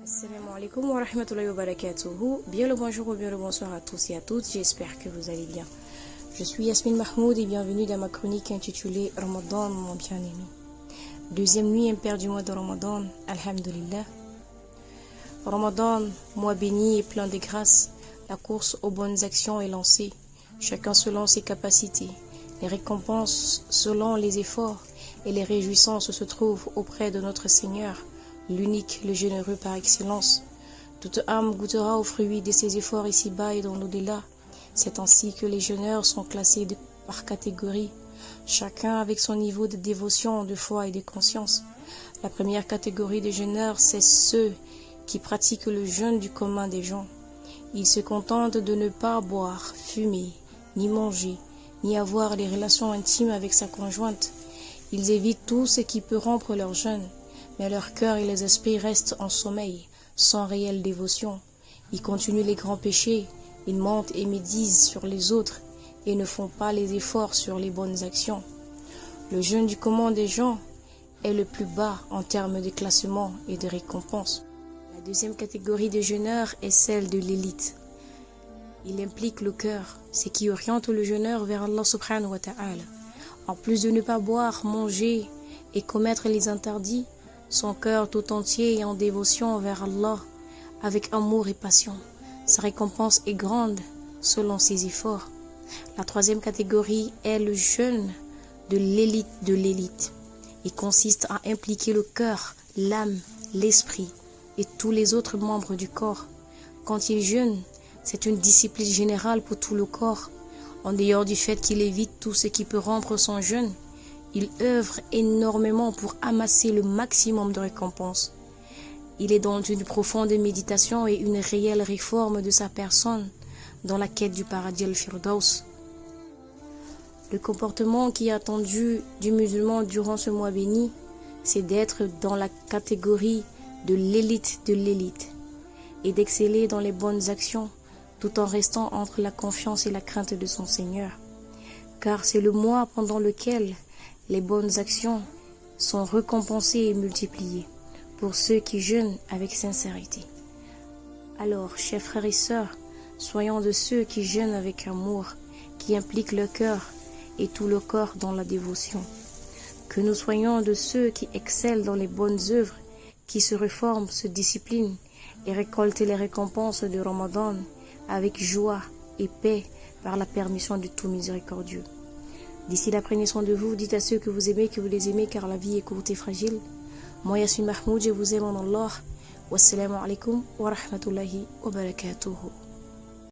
Assalamu alaikum wa rahmatullahi wa barakatuhu. Bien le bonjour ou bien le bonsoir à tous et à toutes, j'espère que vous allez bien. Je suis Yasmine Mahmoud et bienvenue dans ma chronique intitulée Ramadan, mon bien-aimé. Deuxième nuit impaire du mois de Ramadan, Alhamdulillah. Ramadan, mois béni et plein de grâces, la course aux bonnes actions est lancée, chacun selon ses capacités. Les récompenses selon les efforts et les réjouissances se trouvent auprès de notre Seigneur, l'unique, le généreux par excellence. Toute âme goûtera aux fruits de ses efforts ici-bas et dans l'au-delà. C'est ainsi que les jeûneurs sont classés par catégorie, chacun avec son niveau de dévotion, de foi et de conscience. La première catégorie de jeûneurs, c'est ceux qui pratiquent le jeûne du commun des gens. Ils se contentent de ne pas boire, fumer, ni manger, ni avoir des relations intimes avec sa conjointe. Ils évitent tout ce qui peut rompre leur jeûne. Mais leur cœur et les esprits restent en sommeil, sans réelle dévotion. Ils continuent les grands péchés, ils mentent et médisent sur les autres et ne font pas les efforts sur les bonnes actions. Le jeûne du commun des gens est le plus bas en termes de classement et de récompense. La deuxième catégorie de jeûneurs est celle de l'élite. Il implique le cœur, ce qui oriente le jeûneur vers Allah subhanahu wa ta'ala. En plus de ne pas boire, manger et commettre les interdits, son cœur tout entier est en dévotion envers Allah, avec amour et passion. Sa récompense est grande selon ses efforts. La troisième catégorie est le jeûne de l'élite. Il consiste à impliquer le cœur, l'âme, l'esprit et tous les autres membres du corps. Quand il jeûne, c'est une discipline générale pour tout le corps. En dehors du fait qu'il évite tout ce qui peut rompre son jeûne, il œuvre énormément pour amasser le maximum de récompenses. Il est dans une profonde méditation et une réelle réforme de sa personne dans la quête du paradis al-Firdaus. Le comportement qui est attendu du musulman durant ce mois béni, c'est d'être dans la catégorie de l'élite et d'exceller dans les bonnes actions tout en restant entre la confiance et la crainte de son Seigneur. Car c'est le mois pendant lequel les bonnes actions sont récompensées et multipliées pour ceux qui jeûnent avec sincérité. Alors, chers frères et sœurs, soyons de ceux qui jeûnent avec amour, qui impliquent le cœur et tout le corps dans la dévotion. Que nous soyons de ceux qui excellent dans les bonnes œuvres, qui se réforment, se disciplinent et récoltent les récompenses de Ramadan avec joie et paix par la permission du tout miséricordieux. D'ici là, prenez soin de vous, dites à ceux que vous aimez, que vous les aimez, car la vie est courte et fragile. Moi, Yasmine Mahmoud, je vous aime en Allah. Wassalamu alaikum wa rahmatullahi wa barakatuhu.